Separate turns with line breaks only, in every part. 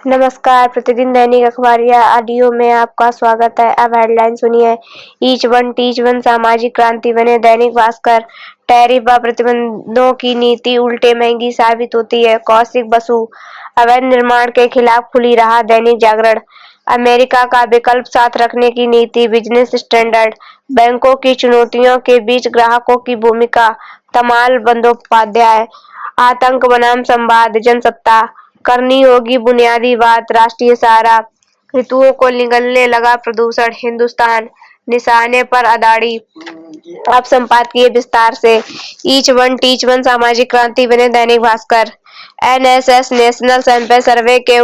नमस्कार, प्रतिदिन दैनिक अखबार या ऑडियो में आपका स्वागत है। अब हेडलाइन सुनिए। ईच वन टीच वन सामाजिक क्रांति बने दैनिक भास्कर। टैरिफ व प्रतिबंधों की नीति उल्टे महंगी साबित होती है। कौशिक बसु। अवैध निर्माण के खिलाफ खुली राह दैनिक जागरण। अमेरिका का विकल्प साथ रखने की नीति बिजनेस स्टैंडर्ड। बैंकों की चुनौतियों के बीच ग्राहकों की भूमिका तमाल बंदोपाध्याय। आतंक बनाम संवाद जनसत्ता। करनी होगी बुनियादी बात राष्ट्रीय सहारा। ऋतुओं को निगलने लगा प्रदूषण हिंदुस्तान निशाने पर अदाड़ी। अब संपादकीय विस्तार से। ईच वन टीच वन सामाजिक क्रांति बने Dainik Bhaskar. NSS national sample survey के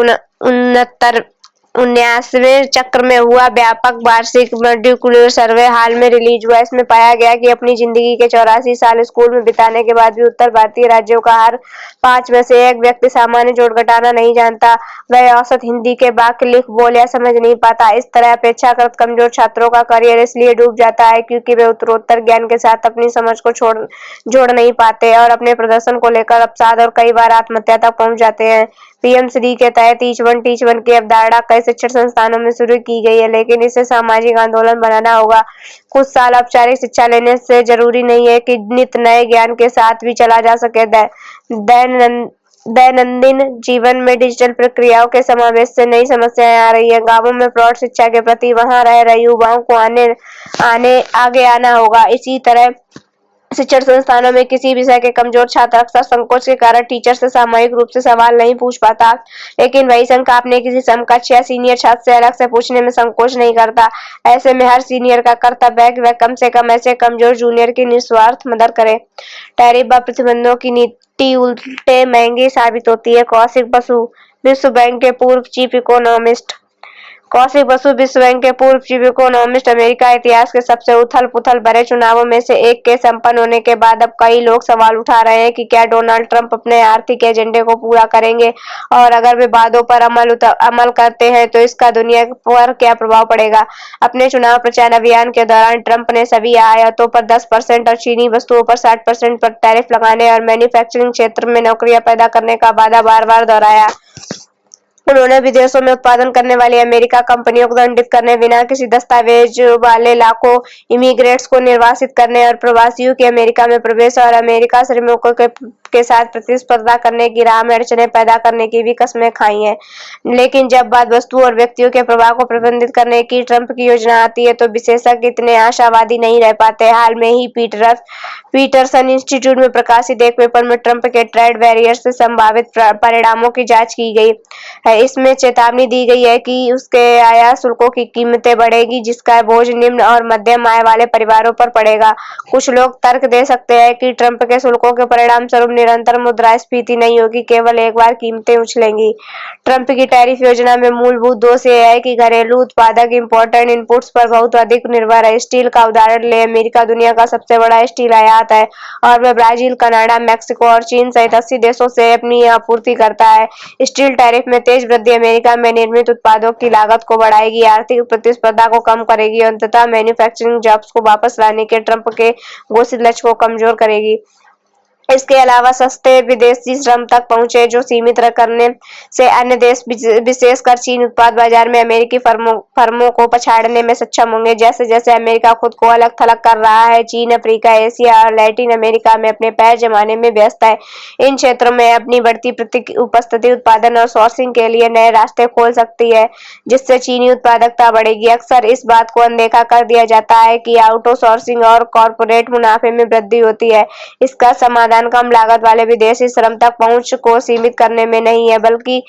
79वें चक्र में हुआ व्यापक वार्षिक मॉड्यूलर सर्वे हाल में रिलीज हुआ। इसमें पाया गया कि अपनी जिंदगी के 84 साल स्कूल में बिताने के बाद भी उत्तर भारतीय राज्यों का हर 5 में से 1 व्यक्ति सामान्य जोड़ घटाना नहीं जानता। वह औसत हिंदी के वाक्य लिख बोल या समझ नहीं पाता। इस तरह अपेक्षाकृत कमजोर छात्रों का करियर इसलिए डूब जाता है क्योंकि वे उत्तरोत्तर ज्ञान के साथ अपनी समझ को जोड़ नहीं पाते और अपने प्रदर्शन को लेकर अवसाद और कई बार आत्महत्या तक पहुंच जाते हैं। पीएम श्री के तहत ईच वन की अवधारणा कई शिक्षण संस्थानों में शुरू की गई है, लेकिन इसे सामाजिक आंदोलन बनाना होगा। कुछ साल औपचारिक शिक्षा लेने से जरूरी नहीं है कि नित नए ज्ञान के साथ भी चला जा सके। दैनंदिन जीवन में डिजिटल प्रक्रियाओं के समावेश से नई समस्याएं आ रही हैं। गांवों में प्रौढ़ शिक्षा के प्रति वहां रह रहे युवाओं को आगे आना होगा। इसी तरह शिक्षण संस्थानों में किसी विषय के कमजोर छात्र अक्सर संकोच के कारण टीचर से सामूहिक रूप से सवाल नहीं पूछ पाता, लेकिन वही शंका अपने किसी समकक्ष या सीनियर छात्र से अलग से पूछने में संकोच नहीं करता। ऐसे में हर सीनियर का कर्तव्य है कि वह कम से कम ऐसे कमजोर जूनियर की निस्वार्थ मदद करे। टैरिफ व प्रतिबंधों की नीति उल्टे महंगी साबित होती है। कौशिक बसु। विश्व बैंक के पूर्व चीफ इकोनॉमिस्ट। कौशिक बसु विश्व बैंक के पूर्व चीफ इकोनॉमिस्ट। अमेरिका इतिहास के सबसे उथल-पुथल भरे चुनावों में से एक के संपन्न होने के बाद अब कई लोग सवाल उठा रहे हैं कि क्या डोनाल्ड ट्रंप अपने आर्थिक एजेंडे को पूरा करेंगे और अगर वे वादों पर अमल करते हैं तो इसका दुनिया पर क्या प्रभाव पड़ेगा। अपने चुनाव प्रचार अभियान के दौरान ट्रंप ने सभी आयातों पर 10% और चीनी वस्तुओं पर 60% पर टैरिफ लगाने और मैन्युफैक्चरिंग क्षेत्र में नौकरियां पैदा करने का वादा बार-बार दोहराया। उन्होंने विदेशों में उत्पादन करने वाली अमेरिका कंपनियों को दंडित करने, बिना किसी दस्तावेज वाले लाखों इमिग्रेंट्स को निर्वासित करने और प्रवासियों के अमेरिका में प्रवेश और अमेरिका श्रमिकों के साथ प्रतिस्पर्धा करने की राह में अड़चनें पैदा करने की भी कस्में खाई हैं। लेकिन जब बात वस्तु और व्यक्तियों के प्रवाह को प्रतिबंधित करने की ट्रंप की योजना आती है तो विशेषज्ञ इतने आशावादी नहीं रह पाते। हाल में ही पीटरसन इंस्टीट्यूट में प्रकाशित एक पेपर में ट्रंप के ट्रेड बैरियर से संभावित परिणामों की जांच की गई है। इसमें चेतावनी दी गई है कि उसके आयात शुल्कों की कीमतें बढ़ेगी, जिसका बोझ निम्न और मध्यम आय वाले परिवारों पर पड़ेगा। कुछ लोग तर्क दे सकते हैं कि ट्रंप के शुल्कों के परिणाम स्वरूप निरंतर मुद्रास्फीति नहीं होगी, केवल एक बार कीमतें उछलेंगी। ट्रंप की टैरिफ योजना में मूलभूत दोष यह है कि घरेलू उत्पादक इम्पोर्टेड इनपुट्स पर बहुत अधिक निर्भर है। स्टील का उदाहरण ले, अमेरिका दुनिया का सबसे बड़ा स्टील आयात है और वह ब्राजील, कनाडा, मैक्सिको और चीन सहित 80 देशों से अपनी आपूर्ति करता है। स्टील टैरिफ में तेज वृद्धि अमेरिका में निर्मित उत्पादों की लागत को बढ़ाएगी, आर्थिक प्रतिस्पर्धा को कम करेगी और अंततः मैन्युफैक्चरिंग जॉब्स को वापस लाने के ट्रंप के घोषित लक्ष्य को कमजोर करेगी। इसके अलावा सस्ते विदेशी श्रम तक पहुंचे जो सीमित करने से अन्य देश विशेषकर चीन उत्पाद बाजार में अमेरिकी फर्मों को पछाड़ने में सक्षम होंगे। जैसे जैसे अमेरिका खुद को अलग थलग कर रहा है, चीन अफ्रीका, एशिया और लैटिन अमेरिका में अपने पैर जमाने में व्यस्त है। इन क्षेत्रों में अपनी बढ़ती उपस्थिति उत्पादन और सोर्सिंग के लिए नए रास्ते खोल सकती है, जिससे चीनी उत्पादकता बढ़ेगी। अक्सर इस बात को अनदेखा कर दिया जाता है कि आउटसोर्सिंग और कॉर्पोरेट मुनाफे में वृद्धि होती है। इसका समाधान कम लागत वाले विदेशी श्रम तक पहुंच को सीमित करने में नहीं है, बल्कि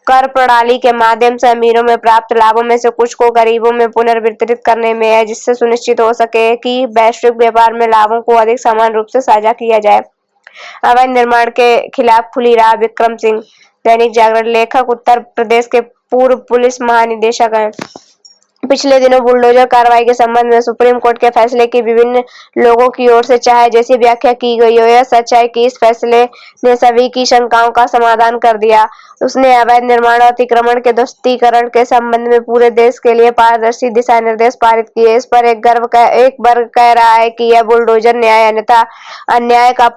कर प्रणाली के माध्यम से अमीरों में प्राप्त लाभों में से कुछ को गरीबों में पुनर्वितरित करने में है, जिससे सुनिश्चित हो सके कि वैश्विक व्यापार में लाभों को अधिक समान रूप से साझा किया जाए। अवैध निर्माण के खिलाफ खुली राह विक्रम सिंह। दैनिक जागरण। लेखक उत्तर प्रदेश के पूर्व पुलिस महानिदेशक हैं। पिछले दिनों बुलडोजर कार्रवाई के संबंध में सुप्रीम कोर्ट के फैसले की विभिन्न लोगों की ओर से चाहे जैसी व्याख्या की गई हो, यह सच है कि इस फैसले ने सभी की शंकाओं का समाधान कर दिया। उसने अवैध निर्माण और अतिक्रमण के ध्वस्तीकरण के संबंध में पूरे देश के लिए पारदर्शी दिशा निर्देश पारित किए। इस पर एक वर्ग कह रहा है कि यह बुलडोजर न्याय अन्यथा अन्याय का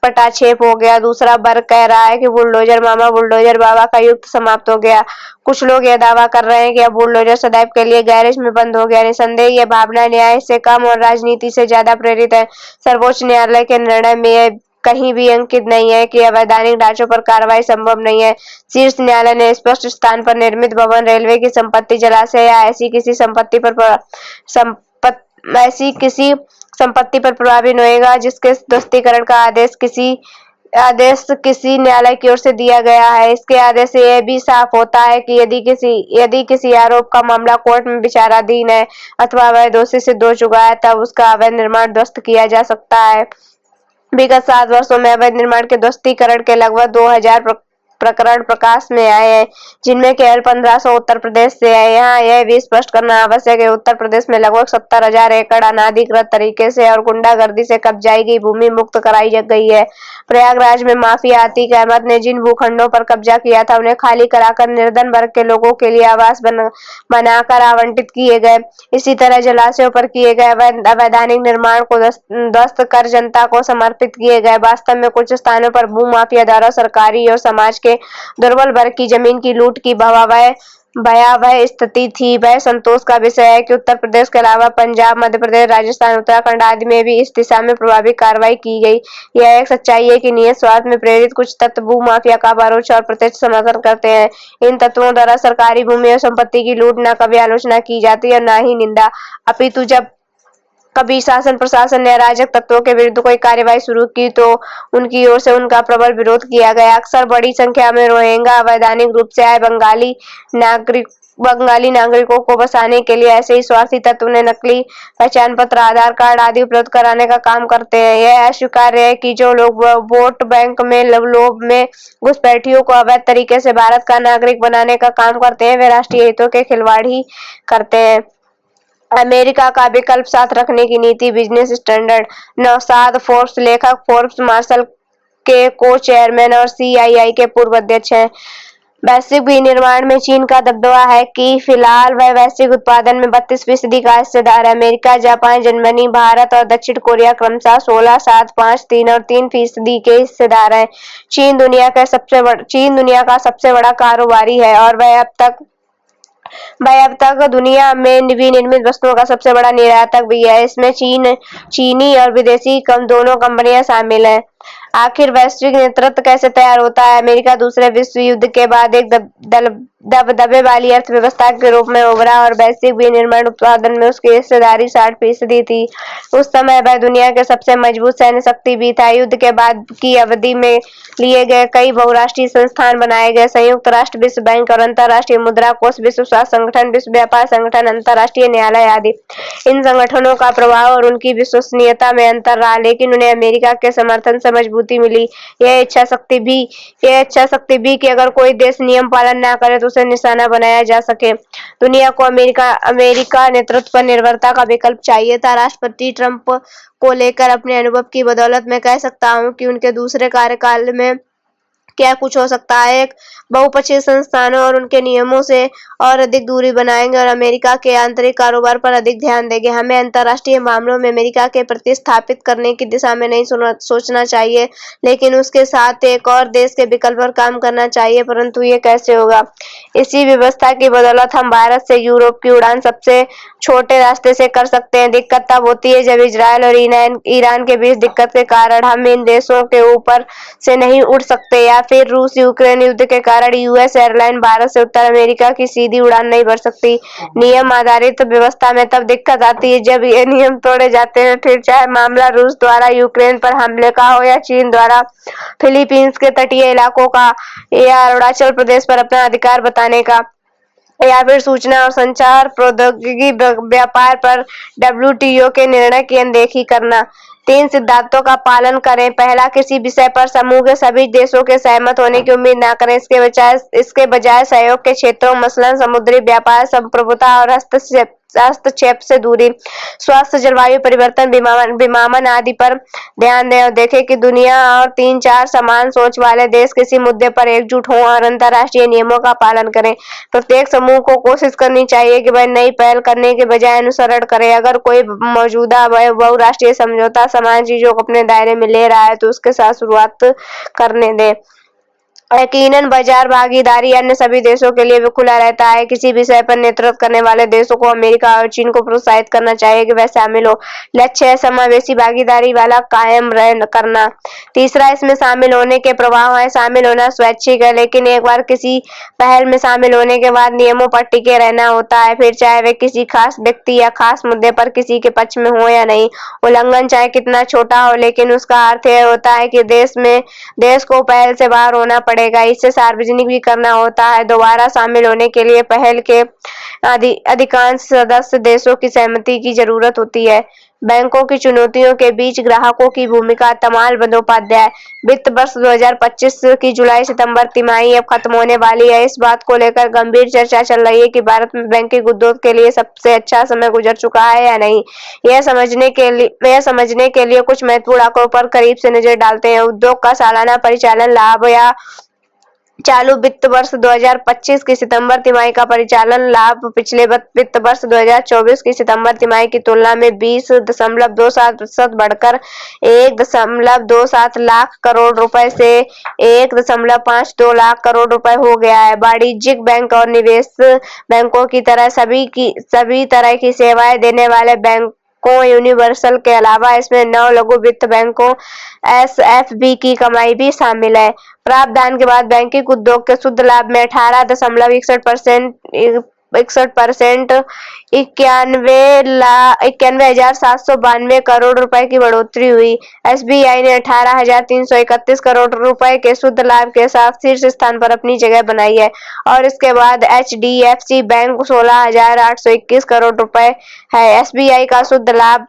पटाक्षेप हो गया। दूसरा वर्ग कह रहा है कि बुलडोजर मामा बुलडोजर बाबा का युग समाप्त हो गया। कुछ लोग यह दावा कर रहे हैं कि अब बुलडोजर सदैव के लिए गैरेज में बंद हो गया। निसंदेह यह भावना न्याय से कम और राजनीति से ज्यादा प्रेरित है। सर्वोच्च न्यायालय के निर्णय में यह कहीं भी अंकित नहीं है कि अवैधानिक ढांचों पर कार्रवाई संभव नहीं है। शीर्ष न्यायालय ने स्पष्ट स्थान पर निर्मित भवन, रेलवे की संपत्ति, जलाशय या ऐसी किसी संपत्ति पर प्रभावी नहीं होगा जिसके ध्वस्तीकरण का आदेश किसी न्यायालय की ओर से दिया गया है। इसके आदेश से यह भी साफ होता है कि यदि किसी आरोप का मामला कोर्ट में विचाराधीन है अथवा वह दोषी सिद्ध हो चुका है, तब उसका अवैध निर्माण ध्वस्त किया जा सकता है। विगत 7 वर्षों में अवैध निर्माण के ध्वस्तीकरण के लगभग 2000 प्रकरण प्रकाश में आए हैं, जिनमें केवल 1500 उत्तर प्रदेश से है। यहाँ यह भी स्पष्ट करना आवश्यक है, उत्तर प्रदेश में लगभग 70,000 एकड़ अनाधिकृत तरीके से और गुंडागर्दी से कब्जाई गई भूमि मुक्त कराई गई है। प्रयागराज में माफिया अतीक अहमद ने जिन भूखंडों पर कब्जा किया था, उन्हें खाली कराकर निर्धन वर्ग के लोगों के लिए आवास बनाकर आवंटित किए गए। इसी तरह जलाशयों पर किए गए अवैधानिक निर्माण को ध्वस्त कर जनता को समर्पित किए गए। वास्तव में कुछ स्थानों पर भूमाफिया द्वारा सरकारी और समाज के दुर्बल वर्ग की जमीन की लूट की भयावह स्थिति थी। वह संतोष का विषय है कि उत्तर प्रदेश के अलावा पंजाब, मध्य प्रदेश, राजस्थान, उत्तराखंड आदि में भी इस दिशा में प्रभावी कार्रवाई की गई। यह एक सच्चाई है कि निहित स्वार्थ में प्रेरित कुछ तत्व भूमाफिया का परोक्ष और प्रत्यक्ष समर्थन करते हैं। इन तत्वों द्वारा सरकारी भूमि और संपत्ति की लूट न कभी आलोचना की जाती और न ही निंदा, अपितु जब कभी शासन प्रशासन ने अराजक तत्वों के विरुद्ध कोई कार्रवाई शुरू की तो उनकी ओर से उनका प्रबल विरोध किया गया। अक्सर बड़ी संख्या में रोहिंग्या अवैधानिक रूप से आए बंगाली नागरिकों को बसाने के लिए ऐसे ही स्वार्थी तत्व ने नकली पहचान पत्र, आधार कार्ड आदि उपलब्ध कराने का काम करते हैं। यह अस्वीकार्य है कि जो लोग वोट बैंक में लोभ में घुसपैठियों को अवैध तरीके से भारत का नागरिक बनाने का काम करते हैं, वे राष्ट्रीय हितों के खिलवाड़ ही करते हैं। अमेरिका का विकल्प साथ रखने की नीति, बिजनेस स्टैंडर्ड। नौशाद फोर्ब्स लेखक, फोर्ब्स मार्शल के को चेयरमैन और CII के पूर्व अध्यक्ष हैं। वैश्विक विनिर्माण में चीन का दबदबा है कि फिलहाल वह वैश्विक उत्पादन में 32% का हिस्सेदार है। अमेरिका, जापान, जर्मनी, भारत और दक्षिण कोरिया क्रमशः 16, 7, 5, 3 और 3% के हिस्सेदार हैं। चीन दुनिया का सबसे बड़ा कारोबारी है और वह अब तक दुनिया में विनिर्मित वस्तुओं का सबसे बड़ा निर्यातक भी है। इसमें चीनी और विदेशी दोनों कंपनियां शामिल हैं। आखिर वैश्विक नेतृत्व कैसे तैयार होता है? अमेरिका दूसरे विश्व युद्ध के बाद एक दबदबे वाली अर्थव्यवस्था के रूप में उभरा और वैश्विक विनिर्माण उत्पादन में उसकी हिस्सेदारी 60% थी। उस समय वह दुनिया के सबसे मजबूत सैन्य शक्ति भी था। युद्ध के बाद की अवधि में लिए गए कई बहुराष्ट्रीय संस्थान बनाए गए, संयुक्त राष्ट्र, विश्व बैंक और अंतर्राष्ट्रीय मुद्रा कोष, विश्व स्वास्थ्य संगठन, विश्व व्यापार संगठन, अंतर्राष्ट्रीय न्यायालय आदि। इन संगठनों का प्रभाव और उनकी विश्वसनीयता में अंतर रहा, लेकिन उन्हें अमेरिका के समर्थन से मजबूती मिली। यह इच्छा शक्ति भी कि अगर कोई देश नियम पालन न करे तो उसे निशाना बनाया जा सके। दुनिया को अमेरिका नेतृत्व पर निर्भरता का विकल्प चाहिए था। राष्ट्रपति ट्रंप को लेकर अपने अनुभव की बदौलत मैं कह सकता हूं कि उनके दूसरे कार्यकाल में क्या कुछ हो सकता है। एक बहुपक्षीय संस्थानों और उनके नियमों से और अधिक दूरी बनाएंगे और अमेरिका के आंतरिक कारोबार पर अधिक ध्यान देंगे। हमें अंतर्राष्ट्रीय मामलों में अमेरिका के प्रतिस्थापित करने की दिशा में नहीं सोचना चाहिए, लेकिन उसके साथ एक और देश के विकल्प पर काम करना चाहिए। परंतु ये कैसे होगा? इसी व्यवस्था की बदौलत हम भारत से यूरोप की उड़ान सबसे छोटे रास्ते से कर सकते हैं। दिक्कत तब होती है जब इजरायल और ईरान के बीच दिक्कत के कारण हम इन देशों के ऊपर से नहीं उड़ सकते, या फिर रूस यूक्रेन युद्ध के कारण US एयरलाइन भारत से उत्तर अमेरिका की सीधी उड़ान नहीं भर सकती। नियम आधारित व्यवस्था में तब दिक्कत आती है जब ये नियम तोड़े जाते हैं, फिर चाहे मामला रूस द्वारा यूक्रेन पर हमले का हो या चीन द्वारा फिलीपींस के तटीय इलाकों का या अरुणाचल प्रदेश पर अपना अधिकार बताने का, या फिर सूचना और संचार प्रौद्योगिकी व्यापार पर WTO के निर्णय की अनदेखी करना। 3 सिद्धांतों का पालन करें। पहला, किसी विषय पर समूह के सभी देशों के सहमत होने की उम्मीद न करें। इसके बजाय सहयोग के क्षेत्रों, मसलन समुद्री व्यापार, संप्रभुता और हस्तक्षेप से दूरी, स्वास्थ्य, जलवायु परिवर्तन, विमानन आदि पर ध्यान दें और देखें कि दुनिया और 3-4 समान सोच वाले देश किसी मुद्दे पर एकजुट हों और अंतर्राष्ट्रीय नियमों का पालन करें। प्रत्येक समूह को कोशिश करनी चाहिए कि वह नई पहल करने के बजाय अनुसरण करे। अगर कोई मौजूदा बहुराष्ट्रीय समझौता समान चीजों को अपने दायरे में ले रहा है तो उसके साथ शुरुआत करने दें। यकीनन बाजार भागीदारी अन्य सभी देशों के लिए भी खुला रहता है। किसी विषय पर नेतृत्व करने वाले देशों को अमेरिका और चीन को प्रोत्साहित करना चाहिए कि वह शामिल हो। लक्ष्य है समावेशी भागीदारी वाला कायम करना। तीसरा, इसमें शामिल होने के प्रभाव है। शामिल होना स्वैच्छिक है, लेकिन एक बार किसी पहल में शामिल होने के बाद नियमों पर टिके रहना होता है, फिर चाहे वे किसी खास व्यक्ति या खास मुद्दे पर किसी के पक्ष में हो या नहीं। उल्लंघन चाहे कितना छोटा हो, लेकिन उसका अर्थ यह होता है कि देश को पहल से बाहर होना पड़ेगा। इसे सार्वजनिक भी करना होता है। दोबारा शामिल होने के लिए पहल के अधिकांश सदस्य देशों की सहमति की जरूरत होती है। बैंकों की चुनौतियों के बीच ग्राहकों की भूमिका, तमाल बंदोपाध्याय। वित्त वर्ष 2025 की जुलाई-सितंबर तिमाही अब खत्म होने वाली है। इस बात को लेकर गंभीर चर्चा चल रही है कि भारत में बैंकिंग उद्योग के लिए सबसे अच्छा समय गुजर चुका है या नहीं। यह समझने के लिए कुछ महत्वपूर्ण आंकड़ों पर करीब से नजर डालते हैं। उद्योग का सालाना परिचालन लाभ या चालू वित्त वर्ष 2025 की सितंबर तिमाही का परिचालन लाभ पिछले वित्त वर्ष 2024 की सितंबर तिमाही की तुलना में 20.27% बढ़कर 1.27 लाख करोड़ रुपए से 1.52 लाख करोड़ रुपए हो गया है। वाणिज्यिक बैंक और निवेश बैंकों की तरह सभी तरह की सेवाएं देने वाले बैंकों यूनिवर्सल के अलावा इसमें 9 लघु वित्त बैंकों एसएफबी की कमाई भी शामिल है। प्रावधान के बाद बैंकिंग उद्योग के शुद्ध लाभ में 18.61% 91,792 करोड़ रुपए की बढ़ोतरी हुई। एसबीआई ने 18,331 करोड़ रुपए के शुद्ध लाभ के साथ शीर्ष स्थान पर अपनी जगह बनाई है और इसके बाद एचडीएफसी बैंक 16,821 करोड़ रुपए है। एसबीआई का शुद्ध लाभ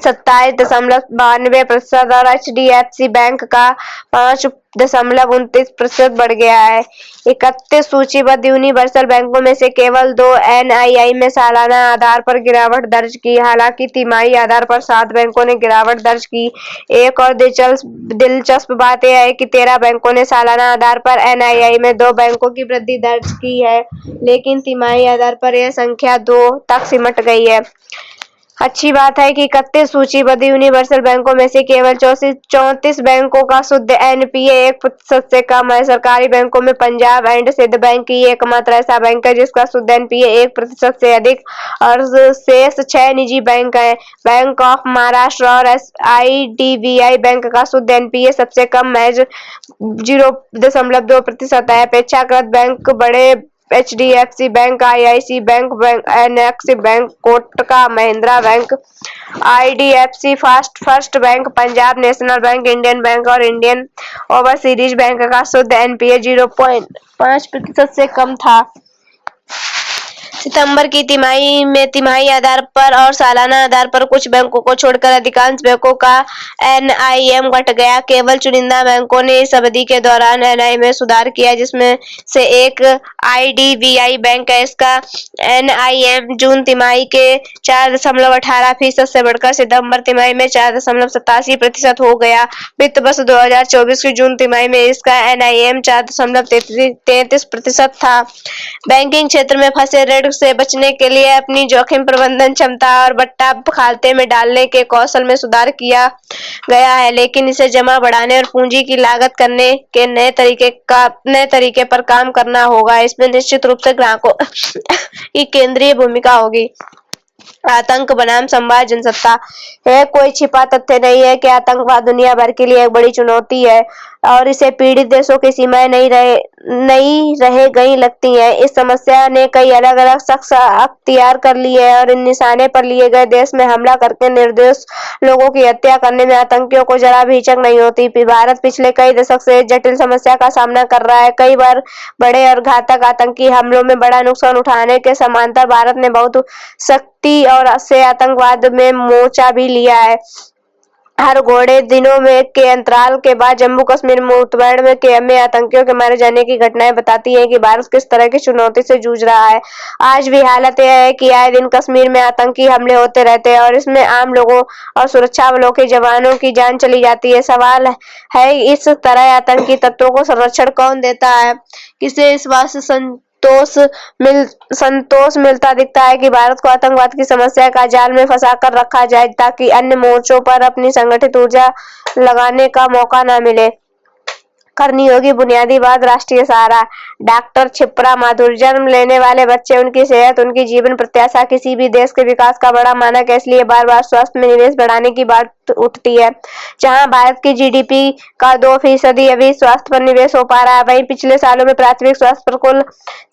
27.92% और एचडीएफसी बैंक का 5.29% बढ़ गया है। 31 सूचीबद्ध यूनिवर्सल बैंकों में से केवल 2 एनआईआई में सालाना आधार पर गिरावट दर्ज की। हालांकि तिमाही आधार पर 7 बैंकों ने गिरावट दर्ज की। एक और दिलचस्प बात यह है कि 13 बैंकों ने सालाना आधार पर एनआईआई में 2 बैंकों की वृद्धि दर्ज की है, लेकिन तिमाही आधार पर यह संख्या 2 तक सिमट गई है। अच्छी बात है कि 31 सूचीबद्ध यूनिवर्सल बैंकों में से केवल 34 बैंकों का शुद्ध एनपीए 1% से कम है। सरकारी बैंकों में पंजाब एंड सिंध बैंक ही एकमात्र ऐसा बैंक है जिसका शुद्ध एनपीए 1% से अधिक और शेष 6 निजी बैंक हैं। बैंक ऑफ महाराष्ट्र और आईडीबीआई बैंक का शुद्ध एनपीए सबसे कम महज 0.2% है। अपेक्षाकृत बैंक बड़े HDFC bank, IIC bank, axis bank, Kotak Mahindra bank, IDFC first bank, Punjab national bank, Indian bank और इंडियन ओवरसीज बैंक का शुद्ध एनपीए 0.5% से कम था। सितंबर की तिमाही में तिमाही आधार पर और सालाना आधार पर कुछ बैंकों को छोड़कर अधिकांश बैंकों का एनआईएम घट गया। केवल चुनिंदा बैंकों ने इस अवधि के दौरान एनआई में सुधार किया, जिसमें से एक आईडीबीआई बैंक है। इसका एनआईएम जून तिमाही के 4.18% से बढ़कर सितंबर तिमाही में 4.87% हो गया। वित्त वर्ष 2024 की जून तिमाही में इसका एनआईएम 4.33% था। बैंकिंग क्षेत्र में फंसे ऋण से बचने के लिए अपनी जोखिम प्रबंधन क्षमता और बट्टा खाते में डालने के कौशल में सुधार किया गया है, लेकिन इसे जमा बढ़ाने और पूंजी की लागत करने के नए तरीके पर काम करना होगा। इसमें निश्चित रूप से ग्राहकों की केंद्रीय भूमिका होगी। आतंक बनाम संवाद जनसत्ता है। कोई छिपा तथ्य नहीं है कि आतंकवाद दुनिया भर के लिए एक बड़ी चुनौती है और इसे पीड़ित देशों की सीमाएं नहीं रह गई लगती हैं। इस समस्या ने कई अलग-अलग शख्स अख्तियार कर लिए हैं और इन निशाने पर लिए गए देश में हमला करके निर्दोष लोगों की हत्या करने में आतंकियों को जरा भी हिचक नहीं होती। भारत पिछले कई दशक से जटिल समस्या का सामना कर रहा है। कई बार बड़े और घातक आतंकी हमलों में बड़ा नुकसान उठाने के समांतर भारत ने बहुत सख्ती और से आतंकवाद में मोर्चा भी लिया है। हर घोड़े दिनों के अंतराल के बाद जम्मू कश्मीर मुठभेड़ में आतंकियों के मारे जाने की घटनाएं बताती हैं कि भारत किस तरह की चुनौती से जूझ रहा है। आज भी हालत यह है कि आए दिन कश्मीर में आतंकी हमले होते रहते हैं और इसमें आम लोगों और सुरक्षा बलों के जवानों की जान चली जाती है। सवाल है, इस तरह आतंकी तत्वों को संरक्षण कौन देता है? किसे इस बात से संतोष मिलता दिखता है कि भारत को आतंकवाद की समस्या का जाल में फंसाकर रखा जाए ताकि अन्य मोर्चों पर अपनी संगठित ऊर्जा लगाने का मौका न मिले। करनी होगी बुनियादीवाद राष्ट्रीय सहारा। डॉक्टर क्षिप्रा माथुर। जन्म लेने वाले बच्चे, उनकी सेहत, उनकी जीवन प्रत्याशा किसी भी देश के विकास का बड़ा मानक है, इसलिए बार बार स्वास्थ्य में निवेश बढ़ाने की बात उठती है। जहां भारत की जीडीपी का 2% अभी स्वास्थ्य पर निवेश हो पा रहा है, वहीं पिछले सालों में प्राथमिक स्वास्थ्य पर कुल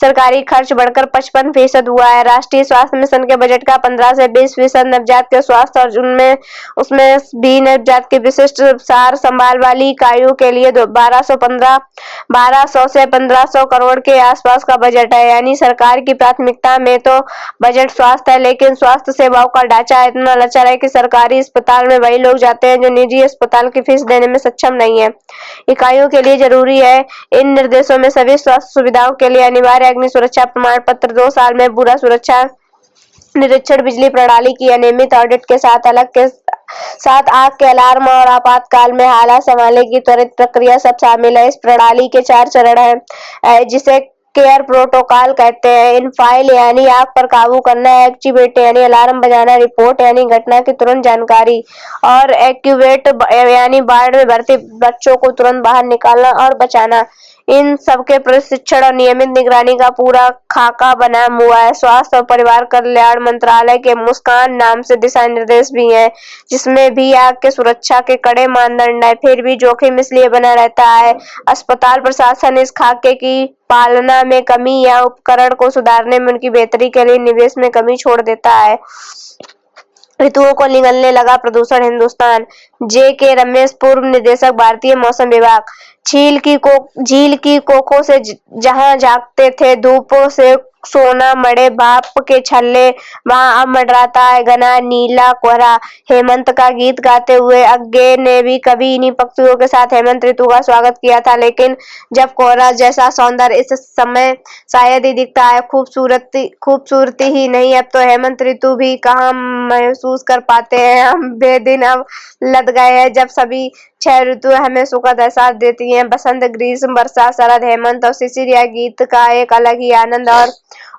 सरकारी खर्च बढ़कर 55% हुआ है। राष्ट्रीय स्वास्थ्य मिशन के बजट का 15 से 20% नवजात के स्वास्थ्य और उसमें भी नवजात की विशिष्ट सार संभाल वाली इकाइयों के लिए 1200 से 1500 करोड़ के आसपास का बजट है। यानी सरकार की प्राथमिकता में तो बजट स्वास्थ्य है, लेकिन स्वास्थ्य सेवाओं का ढांचा इतना लचर है कि सरकारी अस्पताल में वही लोग जाते हैं जो निजी अस्पताल की फीस देने में सक्षम नहीं है। इकाइयों के लिए जरूरी है इन निर्देशों में सभी स्वास्थ्य सुविधाओं के लिए अनिवार्य अग्नि सुरक्षा प्रमाण पत्र, 2 साल में पूरा सुरक्षा निरीक्षण, बिजली प्रणाली की अनियमित ऑडिट के साथ आग के अलार्म और आपातकाल में हालात संभालने की त्वरित प्रक्रिया सब शामिल है। इस प्रणाली के 4 चरण हैं, जिसे केयर प्रोटोकॉल कहते हैं। इन फाइल यानी आग पर काबू करना, एक्टिवेट यानी अलार्म बजाना, रिपोर्ट यानी घटना की तुरंत जानकारी और एक्टिवेट यानी बाढ़ में भर्ती बच्चों को तुरंत बाहर निकालना और बचाना। इन सबके प्रशिक्षण और नियमित निगरानी का पूरा खाका बना हुआ है। स्वास्थ्य और परिवार कल्याण मंत्रालय के मुस्कान नाम से दिशा निर्देश भी हैं, जिसमें भी आग के सुरक्षा के कड़े मानदंड है। फिर भी जोखिम इसलिए बना रहता है। अस्पताल प्रशासन इस खाके की पालना में कमी या उपकरण को सुधारने में उनकी बेहतरी के लिए निवेश में कमी छोड़ देता है। ऋतुओं को निगलने लगा प्रदूषण। हिंदुस्तान। जे.के. रमेश, पूर्व निदेशक, भारतीय मौसम विभाग। झील की कोखों से जहां जागते थे धूपों से सोना मड़े बाप के छल्ले, वहां अब मंडराता है घना नीला कोहरा। हेमंत का गीत गाते हुए अज्ञे ने भी कभी इन्हीं पंक्तियों के साथ हेमंत ऋतु का स्वागत किया था, लेकिन जब कोहरा जैसा सौंदर्य इस समय शायद ही दिखता है। खूबसूरती ही नहीं, अब तो हेमंत ऋतु भी कहाँ महसूस कर पाते हैं हम। बेदिन अब लद गए हैं जब सभी 6 ऋतुएं हमें सुखद एहसास देती हैं। बसंत, ग्रीष्म, वर्षा, शरद, हेमंत और शिशिर या गीत का एक अलग ही आनंद और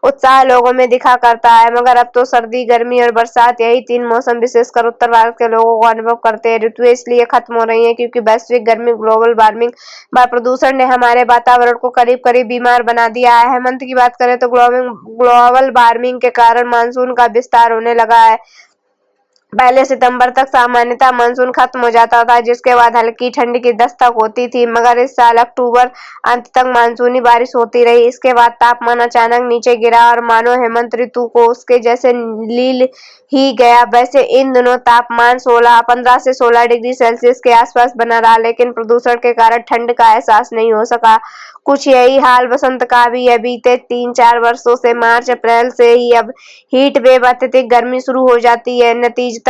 उत्साह लोगों में दिखा करता है। मगर अब तो सर्दी, गर्मी और बरसात, यही 3 मौसम विशेषकर उत्तर भारत के लोगों को अनुभव करते हैं। ऋतुएं इसलिए खत्म हो रही हैं क्योंकि वैश्विक गर्मी, ग्लोबल वार्मिंग व प्रदूषण ने हमारे वातावरण को करीब करीब बीमार बना दिया है। हेमंत की बात करें तो ग्लोबल वार्मिंग के कारण मानसून का विस्तार होने लगा है। पहले सितंबर तक सामान्यतः मानसून खत्म हो जाता था, जिसके बाद हल्की ठंड की दस्तक होती थी, मगर इस साल अक्टूबर अंत तक मानसूनी बारिश होती रही। इसके बाद तापमान अचानक नीचे गिरा और मानो हेमंत ऋतु को उसके जैसे लील ही गया। वैसे इन दिनों तापमान 15 से 16 डिग्री सेल्सियस के आसपास बना रहा, लेकिन प्रदूषण के कारण ठंड का एहसास नहीं हो सका। कुछ यही हाल बसंत का भी है। बीते 3-4 वर्षों से मार्च अप्रैल से ही अब हीट वेव, अत्यधिक गर्मी शुरू हो जाती है। नतीजतन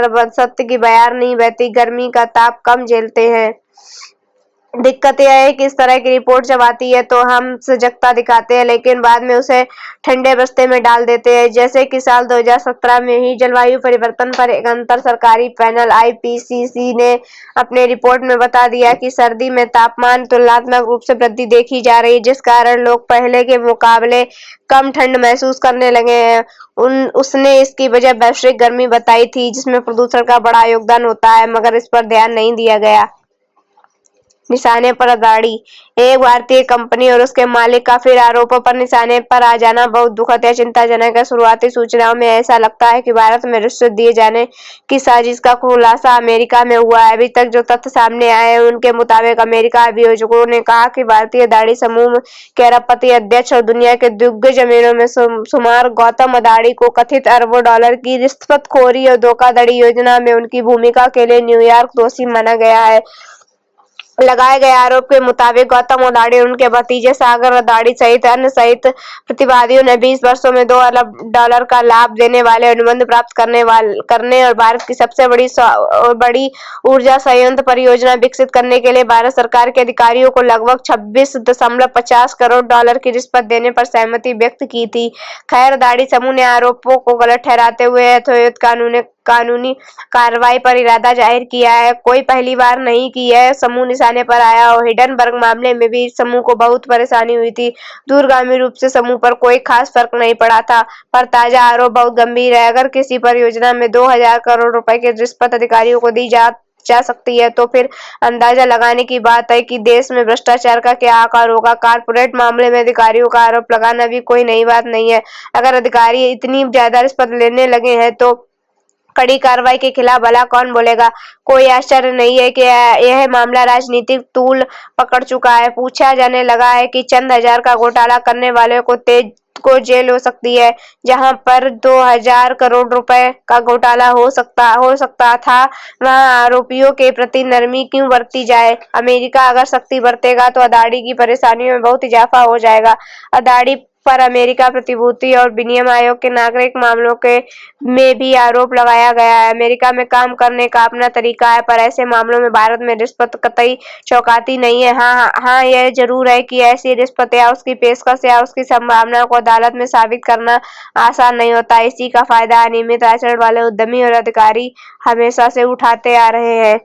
बसंत की बयार नहीं बहती, गर्मी का ताप कम झेलते हैं। दिक्कत यह है कि इस तरह की रिपोर्ट जब आती है तो हम सजगता दिखाते हैं, लेकिन बाद में उसे ठंडे बस्ते में डाल देते हैं। जैसे कि साल 2017 में ही जलवायु परिवर्तन पर एक अंतर सरकारी पैनल IPCC ने अपने रिपोर्ट में बता दिया कि सर्दी में तापमान तुलनात्मक रूप से वृद्धि देखी जा रही है, जिस कारण लोग पहले के मुकाबले कम ठंड महसूस करने लगे हैं। उसने इसकी वजह वैश्विक गर्मी बताई थी, जिसमें प्रदूषण का बड़ा योगदान होता है, मगर इस पर ध्यान नहीं दिया गया। निशाने पर अदानी। एक भारतीय कंपनी और उसके मालिक का फिर आरोपों पर निशाने पर आ जाना बहुत दुखद या चिंताजनक है। शुरुआती सूचनाओं में ऐसा लगता है कि भारत में रिश्वत दिए जाने की साजिश का खुलासा अमेरिका में हुआ है। अभी तक जो तथ्य सामने आए हैं उनके मुताबिक अमेरिका अभियोजकों ने कहा कि भारतीय अदानी समूह के अरबपति अध्यक्ष और दुनिया के दिग्गज अमीरों में शुमार गौतम अदानी को कथित अरबों डॉलर की रिश्वतखोरी और धोखाधड़ी योजना में उनकी भूमिका के लिए न्यूयॉर्क दोषी माना गया है। लगाए गए आरोप के मुताबिक गौतम अदानी और उनके भतीजे सागर अदानी सहित अन्य सहित प्रतिवादियों ने 20 वर्षों में $2 अरब का लाभ देने वाले अनुबंध प्राप्त करने और भारत की सबसे बड़ी ऊर्जा संयंत्र परियोजना विकसित करने के लिए भारत सरकार के अधिकारियों को लगभग $26.50 करोड़ की रिश्वत देने पर सहमति व्यक्त की थी। खैर, अदानी समूह ने आरोपों को गलत ठहराते हुए यथोचित कानूनी कार्रवाई पर इरादा जाहिर किया है। कोई पहली बार नहीं कि यह समूह निशाने पर आया हो। हिंडनबर्ग मामले में भी समूह को बहुत परेशानी हुई थी। दूरगामी रूप से समूह पर कोई खास फर्क नहीं पड़ा था, पर ताजा आरोप बहुत गंभीर है। अगर किसी परियोजना में 2000 करोड़ रुपए की रिश्वत अधिकारियों को दी जा सकती है, तो फिर अंदाजा लगाने की बात है कि देश में भ्रष्टाचार का क्या आकार होगा। कारपोरेट मामले में अधिकारियों का आरोप लगाना भी कोई नई बात नहीं है। अगर अधिकारी इतनी ज्यादा रिश्वत लेने लगे हैं तो कड़ी कार्रवाई के खिलाफ भला कौन बोलेगा। कोई आश्चर्य नहीं है कि यह मामला राजनीतिक तूल पकड़ चुका है। पूछा जाने लगा है कि चंद हजार का घोटाला करने वाले को जेल हो सकती है, जहां पर 2000 करोड़ रुपए का घोटाला हो सकता था। वहां आरोपियों के प्रति नरमी क्यों बरती जाए। अमेरिका अगर सख्ती बरतेगा तो अदानी की परेशानियों में बहुत इजाफा हो जाएगा। अदानी पर अमेरिका प्रतिभूति और विनिमय आयोग के नागरिक मामलों में भी आरोप लगाया गया है। अमेरिका में काम करने का अपना तरीका है, पर ऐसे मामलों में भारत में रिश्वत कतई चौकाती नहीं है। हाँ, यह जरूर है कि ऐसी रिश्वत या उसकी पेशकश या उसकी संभावना को अदालत में साबित करना आसान नहीं होता। इसी का फायदा अनियमित आचरण वाले उद्यमी और अधिकारी हमेशा से उठाते आ रहे हैं।